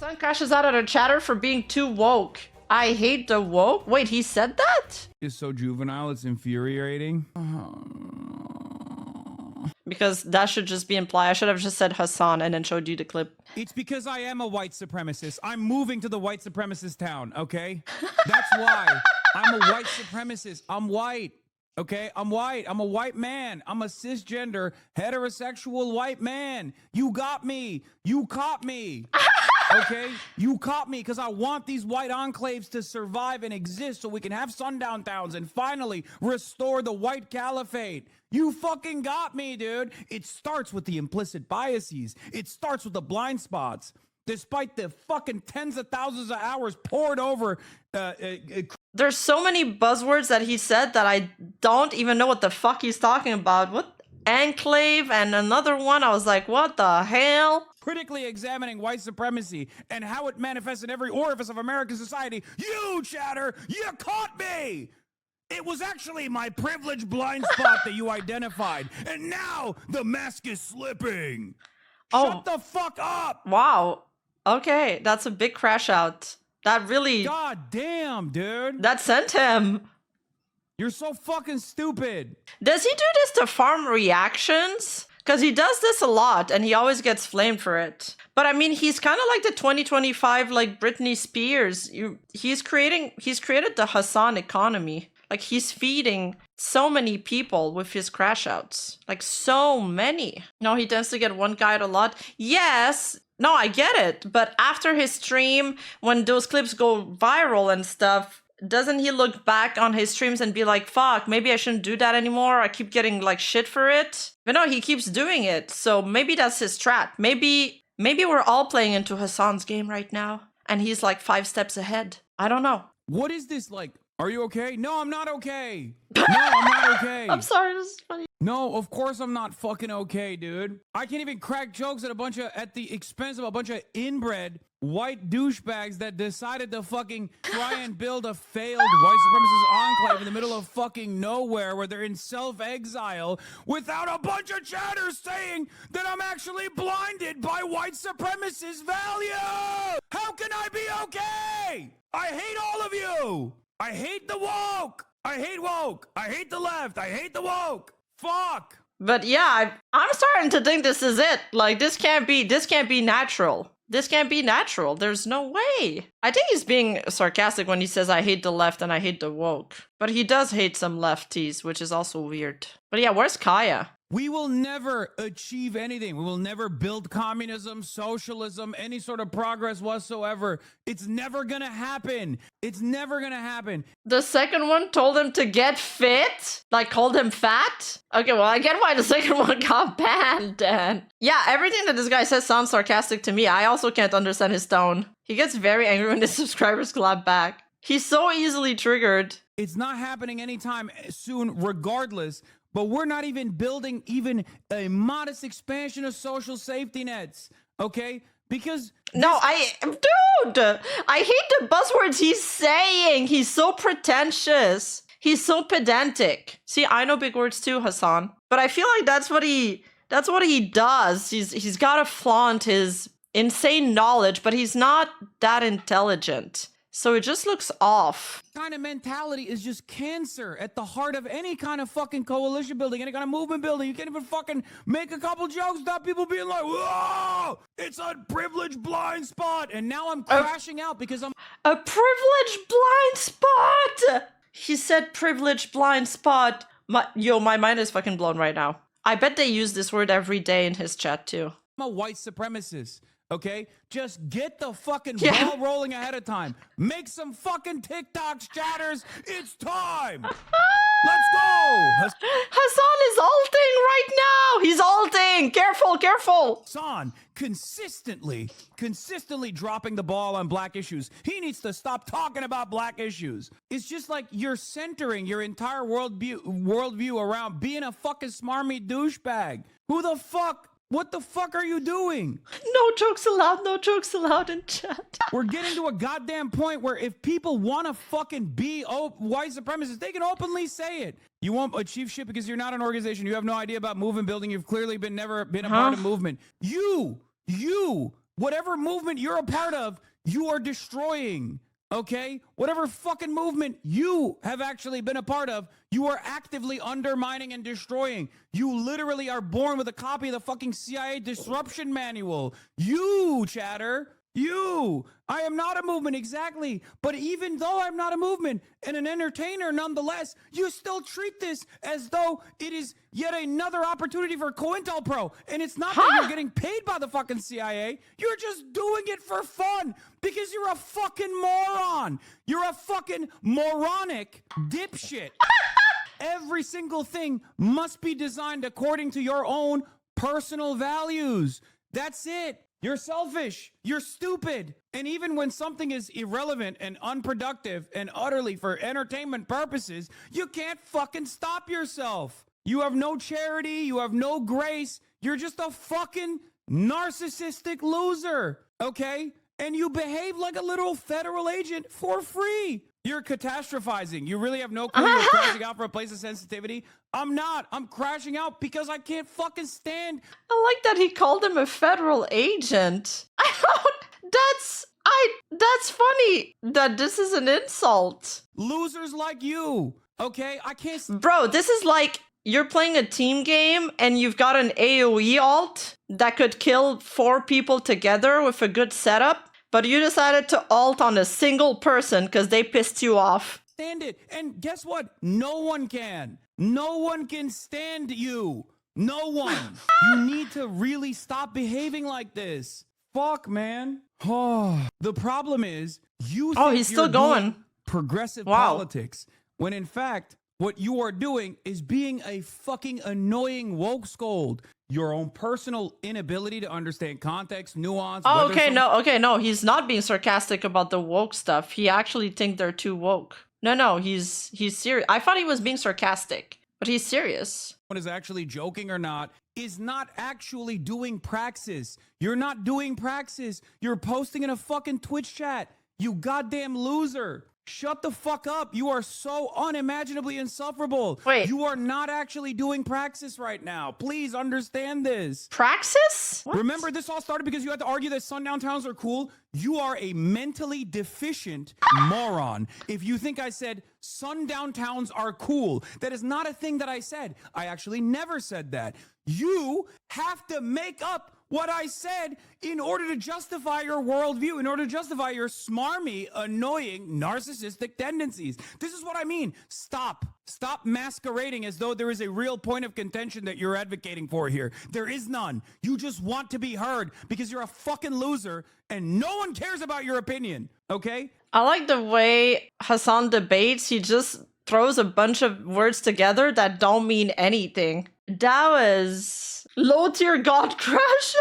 Hassan crashes out at a chatter for being too woke. I hate the woke. Wait, he said that? Is so juvenile, it's infuriating. Because that should just be implied. I should have just said Hassan and then showed you the clip. It's because I am a white supremacist. I'm moving to the white supremacist town, okay? That's why. I'm a white supremacist. I'm white, okay? I'm white. I'm a white man. I'm a cisgender, heterosexual white man. You got me. You caught me. Okay? You caught me because I want these white enclaves to survive and exist so we can have sundown towns and finally restore the white caliphate. You fucking got me, dude. It starts with the implicit biases. It starts with the blind spots. Despite the fucking tens of thousands of hours poured over. There's so many buzzwords that he said that I don't even know what the fuck he's talking about. What? Enclave and another one. I was like, what the hell? Critically examining white supremacy and how it manifests in every orifice of American society. You, chatter, you caught me! It was actually my privileged blind spot that you identified, and now the mask is slipping. Shut the fuck up! Wow. Okay, that's a big crash out. That really... God damn, dude. That sent him. You're so fucking stupid. Does he do this to farm reactions? Because he does this a lot and he always gets flamed for it. But I mean, he's kind of like the 2025 like Britney Spears. He's created the Hassan economy. Like he's feeding so many people with his crash outs. Like so many. No, he tends to get one guide a lot. Yes. No, I get it. But after his stream, when those clips go viral and stuff, doesn't he look back on his streams and be like, fuck, maybe I shouldn't do that anymore. I keep getting like shit for it. But no, he keeps doing it. So maybe that's his strat. Maybe we're all playing into Hassan's game right now. And he's like 5 steps ahead. I don't know. What is this like? Are you okay? No, I'm not okay. No, I'm not okay. I'm sorry, this is funny. No, of course I'm not fucking okay, dude. I can't even crack jokes at the expense of a bunch of inbred white douchebags that decided to fucking try and build a failed white supremacist enclave in the middle of fucking nowhere where they're in self-exile without a bunch of chatters saying that I'm actually blinded by white supremacist value. How can I be okay? I hate all of you. I hate the woke. I hate woke. I hate the left. I hate the woke. Fuck. But yeah, I'm starting to think this is it. Like this can't be natural. This can't be natural. There's no way. I think he's being sarcastic when he says I hate the left and I hate the woke. But he does hate some lefties, which is also weird. But yeah, where's Kaya? We will never achieve anything. We will never build communism, socialism, any sort of progress whatsoever. It's never gonna happen. It's never gonna happen. The second one told him to get fit? Like called him fat? Okay, well, I get why the second one got banned then. Yeah, everything that this guy says sounds sarcastic to me. I also can't understand his tone. He gets very angry when his subscribers clap back. He's so easily triggered. It's not happening anytime soon, regardless. But we're not even building even a modest expansion of social safety nets, okay? Because... Dude, I hate the buzzwords he's saying. He's so pretentious. He's so pedantic. See, I know big words too, Hassan. But I feel like that's what he does. He's got to flaunt his insane knowledge, but he's not that intelligent. So it just looks off. Kind of mentality is just cancer at the heart of any kind of fucking coalition building, any kind of movement building. You can't even fucking make a couple jokes without people being like, whoa, it's a privileged blind spot. And now I'm crashing out because I'm a privileged blind spot. He said privileged blind spot. My mind is fucking blown right now. I bet they use this word every day in his chat too. I'm a white supremacist. Okay, just get the fucking ball rolling ahead of time. Make some fucking TikToks, chatters. It's time. Let's go. Hassan is ulting right now. He's ulting. Careful, careful. Hassan consistently dropping the ball on black issues. He needs to stop talking about black issues. It's just like you're centering your entire worldview around being a fucking smarmy douchebag. Who the fuck? What the fuck are you doing? No jokes allowed in chat. We're getting to a goddamn point where if people want to fucking be white supremacists, they can openly say it. You won't achieve shit because you're not an organization. You have no idea about movement building. You've clearly never been a part of movement. You Whatever movement you're a part of, you are destroying. Okay? Whatever fucking movement you have actually been a part of, you are actively undermining and destroying. You literally are born with a copy of the fucking CIA disruption manual. You, chatter. You. I am not a movement, exactly. But even though I'm not a movement and an entertainer nonetheless, you still treat this as though it is yet another opportunity for COINTELPRO. And it's not that you're getting paid by the fucking CIA. You're just doing it for fun because you're a fucking moron. You're a fucking moronic dipshit. Every single thing must be designed according to your own personal values. That's it. You're selfish. You're stupid. And even when something is irrelevant and unproductive and utterly for entertainment purposes, you can't fucking stop yourself. You have no charity. You have no grace. You're just a fucking narcissistic loser. Okay? And you behave like a little federal agent for free. You're catastrophizing. You really have no clue you're crashing out for a place of sensitivity. I'm not. I'm crashing out because I can't fucking stand. I like that he called him a federal agent. I don't. That's funny that this is an insult. Losers like you. Okay? I can't. Bro, this is like you're playing a team game and you've got an AoE alt that could kill 4 people together with a good setup. But you decided to ult on a single person because they pissed you off. Stand it. And guess what? No one can. No one can stand you. No one. You need to really stop behaving like this. Fuck, man. Oh, the problem is you think he's still going. Progressive politics when in fact what you are doing is being a fucking annoying woke scold. Your own personal inability to understand context, nuance. Oh, no, he's not being sarcastic about the woke stuff. He actually thinks they're too woke. No, he's serious. I thought he was being sarcastic, but he's serious. What is actually joking or not is not actually doing praxis. You're not doing praxis. You're posting in a fucking Twitch chat. You goddamn loser. Shut the fuck up. You are so unimaginably insufferable. Wait. You are not actually doing praxis right now. Please understand this. Praxis? What? Remember, this all started because you had to argue that sundown towns are cool. You are a mentally deficient moron. If you think I said sundown towns are cool, that is not a thing that I said. I actually never said that. You have to make up what I said in order to justify your worldview, in order to justify your smarmy, annoying, narcissistic tendencies. This is what I mean. Stop masquerading as though there is a real point of contention that you're advocating for here. There is none. You just want to be heard because you're a fucking loser and no one cares about your opinion, okay? I like the way Hassan debates. He just throws a bunch of words together that don't mean anything. That was low tier god crash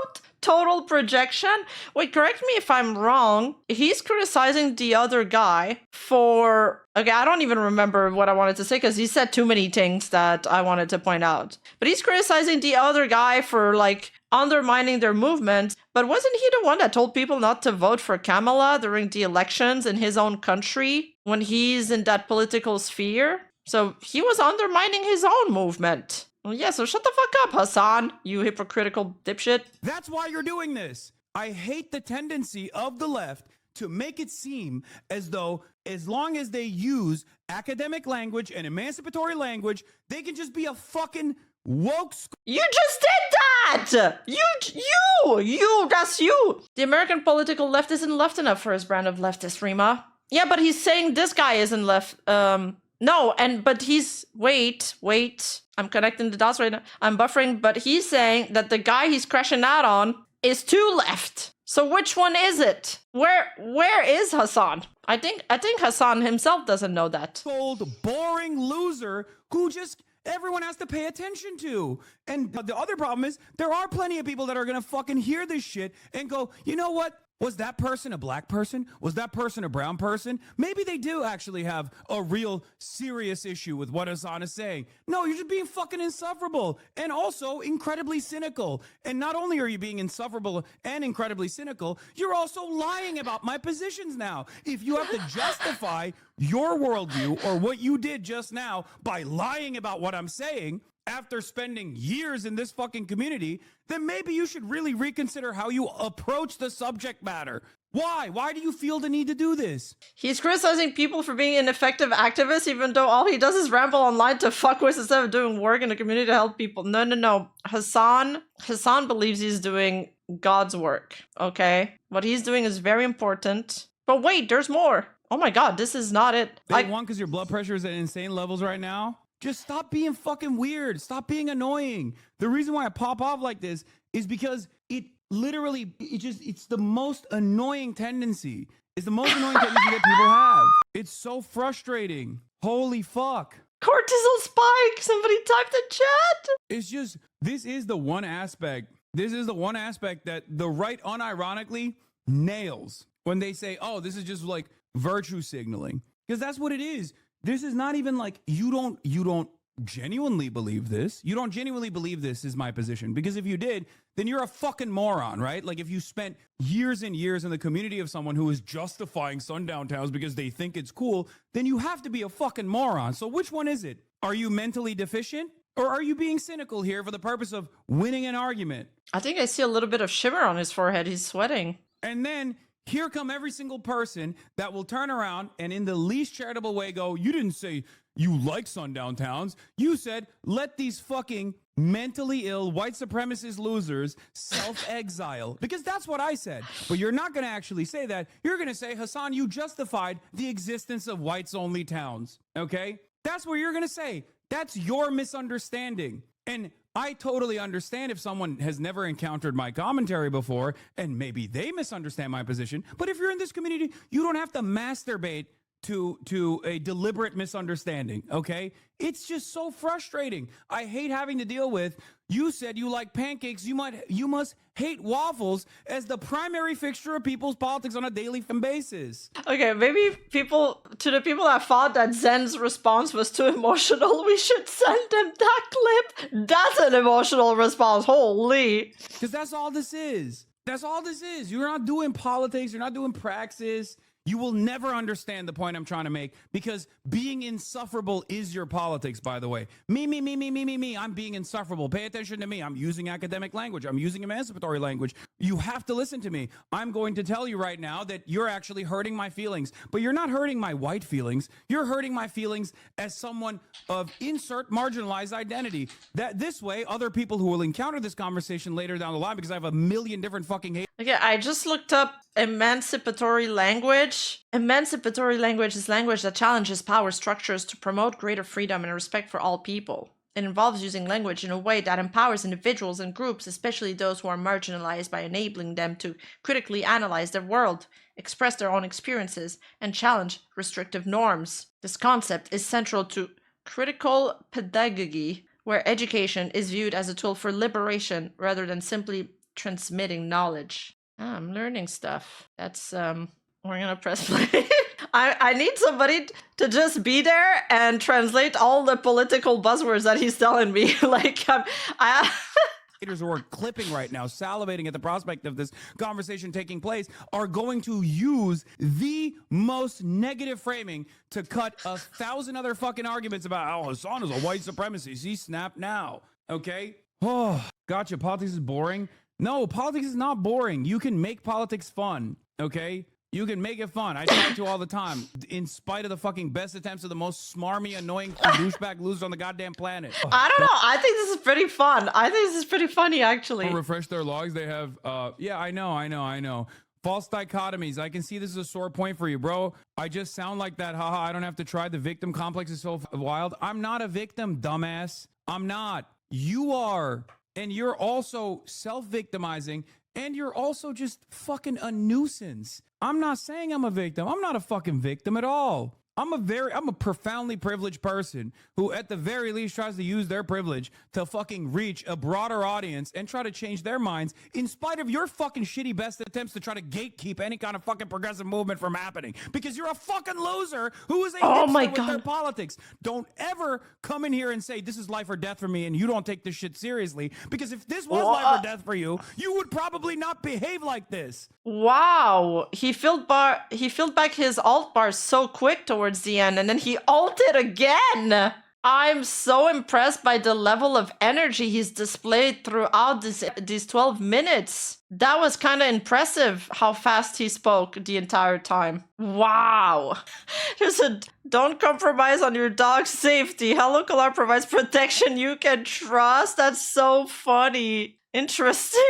out. Total projection. Wait, correct me if I'm wrong. He's criticizing the other guy for... Okay, I don't even remember what I wanted to say because he said too many things that I wanted to point out. But he's criticizing the other guy for, like, undermining their movement. But wasn't he the one that told people not to vote for Kamala during the elections in his own country when he's in that political sphere? So he was undermining his own movement. Well, yeah, so shut the fuck up, Hassan, you hypocritical dipshit. That's why you're doing this. I hate the tendency of the left to make it seem as though as long as they use academic language and emancipatory language, they can just be a fucking woke. You just did that! That's you! The American political left isn't left enough for his brand of leftist, Rima. Yeah, but he's saying this guy isn't left, no, but he's, wait, I'm connecting the dots right now. I'm buffering, but he's saying that the guy he's crashing out on is too left. So which one is it? Where is Hassan? I think Hassan himself doesn't know that. Old boring loser who just everyone has to pay attention to. And the other problem is there are plenty of people that are gonna fucking hear this shit and go, you know what? Was that person a black person? Was that person a brown person? Maybe they do actually have a real serious issue with what Hassan is saying. No, you're just being fucking insufferable and also incredibly cynical. And not only are you being insufferable and incredibly cynical, you're also lying about my positions now. If you have to justify your worldview or what you did just now by lying about what I'm saying, after spending years in this fucking community, then maybe you should really reconsider how you approach the subject matter. Why? Why do you feel the need to do this? He's criticizing people for being ineffective activists, even though all he does is ramble online to fuck with instead of doing work in the community to help people. No. Hassan believes he's doing God's work, okay? What he's doing is very important. But wait, there's more. Oh my god, this is not it. Day one, because your blood pressure is at insane levels right now. Just stop being fucking weird. Stop being annoying. The reason why I pop off like this is because it literally, it's the most annoying tendency. It's the most annoying tendency that people have. It's so frustrating. Holy fuck. Cortisol spike. Somebody typed in chat. It's just, this is the one aspect that the right unironically nails when they say, oh, this is just like virtue signaling. Because that's what it is. This is not even like, you don't genuinely believe this. You don't genuinely believe this is my position. Because if you did, then you're a fucking moron, right? Like if you spent years and years in the community of someone who is justifying sundown towns because they think it's cool, then you have to be a fucking moron. So which one is it? Are you mentally deficient? Or are you being cynical here for the purpose of winning an argument? I think I see a little bit of shimmer on his forehead. He's sweating. And then here come every single person that will turn around and in the least charitable way go, you didn't say you like sundown towns. You said, let these fucking mentally ill white supremacist losers self-exile. Because that's what I said. But you're not going to actually say that. You're going to say, Hassan, you justified the existence of whites-only towns. Okay? That's what you're going to say. That's your misunderstanding. And I totally understand if someone has never encountered my commentary before and maybe they misunderstand my position. But if you're in this community, you don't have to masturbate to a deliberate misunderstanding, okay? It's just so frustrating. I hate having to deal with, you said you like pancakes, you must hate waffles as the primary fixture of people's politics on a daily basis. Okay, maybe to the people that thought that Zen's response was too emotional, we should send them that clip. That's an emotional response, holy. Because that's all this is. That's all this is. You're not doing politics, you're not doing praxis. You will never understand the point I'm trying to make because being insufferable is your politics, by the way. Me. I'm being insufferable. Pay attention to me. I'm using academic language. I'm using emancipatory language. You have to listen to me. I'm going to tell you right now that you're actually hurting my feelings, but you're not hurting my white feelings. You're hurting my feelings as someone of insert marginalized identity. That this way, other people who will encounter this conversation later down the line, because I have a million different fucking hate. Okay, I just looked up emancipatory language. Emancipatory language is language that challenges power structures to promote greater freedom and respect for all people. It involves using language in a way that empowers individuals and groups, especially those who are marginalized, by enabling them to critically analyze their world, express their own experiences, and challenge restrictive norms. This concept is central to critical pedagogy, where education is viewed as a tool for liberation rather than simply transmitting knowledge. I'm learning stuff. That's we're gonna press play. I need somebody to just be there and translate all the political buzzwords that he's telling me. Like who are clipping right now, salivating at the prospect of this conversation taking place, are going to use the most negative framing to cut 1,000 other fucking arguments about how Hassan is a white supremacist. He snapped now. Okay? Oh, gotcha. Politics is boring. No, politics is not boring. You can make politics fun, okay? You can make it fun. I try to all the time, in spite of the fucking best attempts of the most smarmy, annoying douchebag losers on the goddamn planet. I don't know. I think this is pretty fun. I think this is pretty funny, actually. Refresh their logs. They have, yeah, I know. False dichotomies. I can see this is a sore point for you, bro. I just sound like that. Haha, I don't have to try. The victim complex is so wild. I'm not a victim, dumbass. I'm not. You are. And you're also self-victimizing, and you're also just fucking a nuisance. I'm not saying I'm a victim. I'm not a fucking victim at all. I'm a profoundly privileged person who at the very least tries to use their privilege to fucking reach a broader audience and try to change their minds in spite of your fucking shitty best attempts to try to gatekeep any kind of fucking progressive movement from happening. Because you're a fucking loser who is a hipster with their politics. Don't ever come in here and say this is life or death for me and you don't take this shit seriously. Because if this was life or death for you, you would probably not behave like this. Wow, he filled back his alt bar so quick towards the end, and then he alted again. I'm so impressed by the level of energy he's displayed throughout these 12 minutes. That was kind of impressive how fast he spoke the entire time. Wow. There's a don't compromise on your dog's safety. Hello Color provides protection you can trust. That's so funny. Interesting.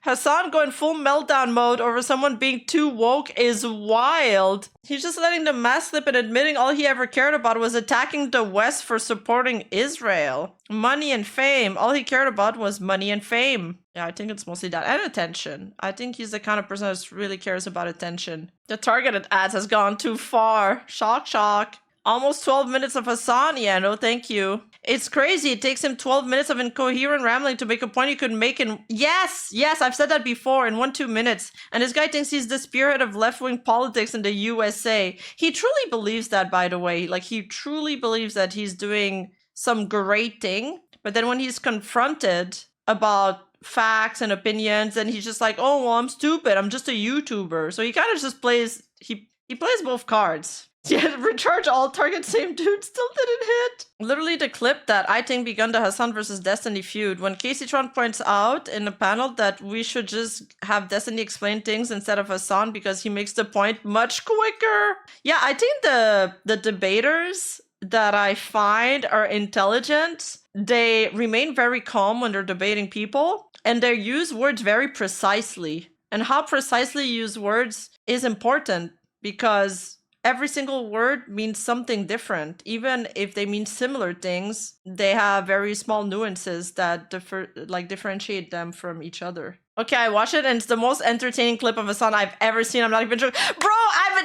Hassan going full meltdown mode over someone being too woke is wild. He's just letting the mask slip and admitting all he ever cared about was attacking the West for supporting Israel. Money and fame. All he cared about was money and fame. Yeah, I think it's mostly that. And attention. I think he's the kind of person that really cares about attention. The targeted ads has gone too far. Shock, shock. Almost 12 minutes of Hassan? Yeah, no thank you. It's crazy. It takes him 12 minutes of incoherent rambling to make a point you could make in... Yes, I've said that before in 1-2 minutes. And this guy thinks he's the spearhead of left-wing politics in the USA. He truly believes that, by the way. Like, he truly believes that he's doing some great thing. But then when he's confronted about facts and opinions, and he's just like, oh, well, I'm stupid. I'm just a YouTuber. So he kind of just plays... He plays both cards. Yeah, recharge all target, same dude, still didn't hit. Literally the clip that I think begun the Hassan versus Destiny feud, when Casey Tron points out in the panel that we should just have Destiny explain things instead of Hassan because he makes the point much quicker. Yeah, I think the debaters that I find are intelligent, they remain very calm when they're debating people, and they use words very precisely. And how precisely you use words is important because every single word means something different. Even if they mean similar things, they have very small nuances that differentiate them from each other. Okay, I watched it and it's the most entertaining clip of Hassan I've ever seen. I'm not even joking. Bro,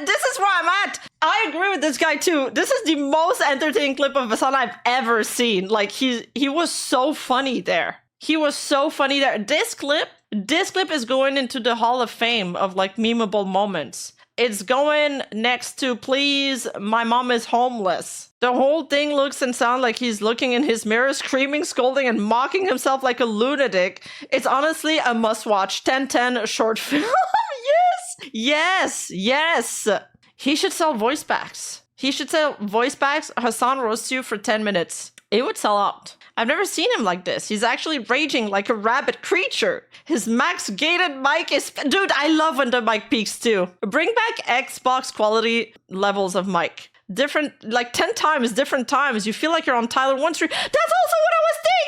this is where I'm at. I agree with this guy too. This is the most entertaining clip of Hassan I've ever seen. Like, he was so funny there. He was so funny there. This clip is going into the Hall of Fame of like memeable moments. It's going next to, please, my mom is homeless. The whole thing looks and sounds like he's looking in his mirror, screaming, scolding, and mocking himself like a lunatic. It's honestly a must-watch. 10/10 short film. Yes. He should sell voice packs. Hassan roasts you for 10 minutes. It would sell out. I've never seen him like this. He's actually raging like a rabid creature. His max gated mic is... Dude, I love when the mic peaks too. Bring back Xbox quality levels of mic. Different, like 10 times, different times. You feel like you're on Tyler 1 stream. That's also what I was thinking!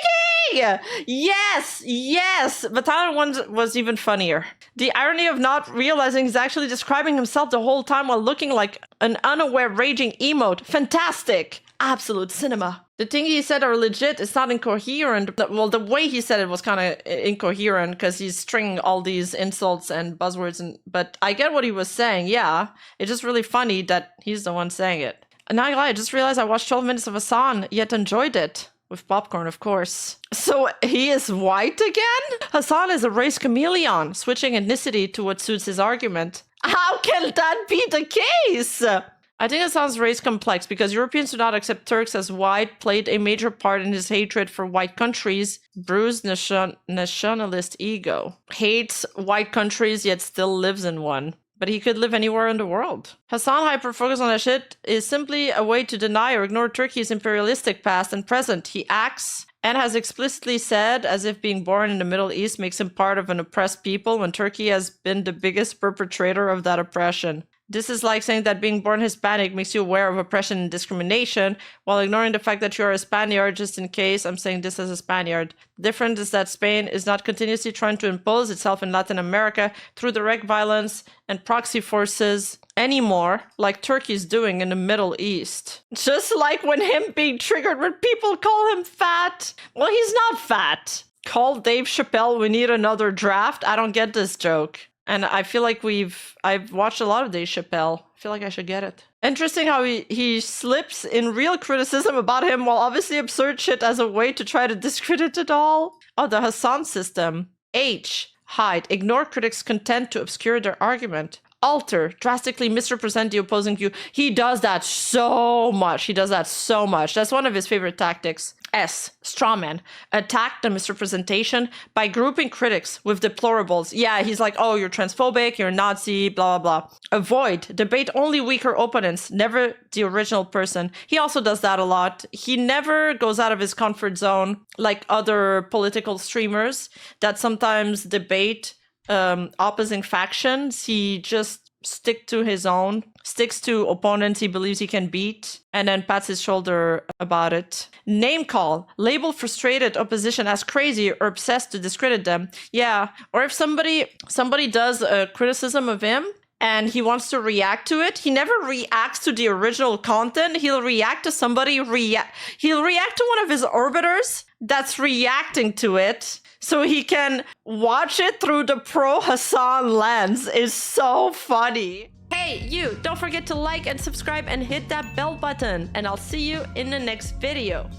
Yes! But Tyler 1 was even funnier. The irony of not realizing he's actually describing himself the whole time while looking like an unaware raging emote. Fantastic. Absolute cinema. The thing he said are legit. It's not incoherent. Well, the way he said it was kind of incoherent because he's stringing all these insults and buzzwords. But I get what he was saying. Yeah, it's just really funny that he's the one saying it. And not gonna lie, I just realized I watched 12 minutes of Hassan, yet enjoyed it. With popcorn, of course. So he is white again? Hassan is a race chameleon, switching ethnicity to what suits his argument. How can that be the case? I think it sounds race complex because Europeans do not accept Turks as white played a major part in his hatred for white countries, bruised nationalist ego. Hates white countries yet still lives in one. But he could live anywhere in the world. Hassan hyper-focus on that shit is simply a way to deny or ignore Turkey's imperialistic past and present. He acts and has explicitly said as if being born in the Middle East makes him part of an oppressed people when Turkey has been the biggest perpetrator of that oppression. This is like saying that being born Hispanic makes you aware of oppression and discrimination, while ignoring the fact that you're a Spaniard just in case I'm saying this as a Spaniard. The difference is that Spain is not continuously trying to impose itself in Latin America through direct violence and proxy forces anymore, like Turkey's doing in the Middle East. Just like when him being triggered when people call him fat. Well, he's not fat. Call Dave Chappelle, we need another draft. I don't get this joke. And I feel like I've watched a lot of Dave Chappelle. I feel like I should get it. Interesting how he slips in real criticism about him while obviously absurd shit as a way to try to discredit it all. Oh, the Hassan system. H. Hide. Ignore critics' content to obscure their argument. Alter. Drastically misrepresent the opposing view. He does that so much. That's one of his favorite tactics. S. Strawman. Attack the misrepresentation by grouping critics with deplorables. Yeah, he's like, oh, you're transphobic, you're Nazi, blah, blah, blah. Avoid. Debate only weaker opponents, never the original person. He also does that a lot. He never goes out of his comfort zone like other political streamers that sometimes debate opposing factions. He just sticks to opponents he believes he can beat, and then pats his shoulder about it. Name call. Label frustrated opposition as crazy or obsessed to discredit them. Yeah, or if somebody does a criticism of him and he wants to react to it, he never reacts to the original content. He'll react to he'll react to one of his orbiters that's reacting to it, so he can watch it through the pro Hassan lens. Is so funny. Hey, you, don't forget to like and subscribe and hit that bell button, and I'll see you in the next video.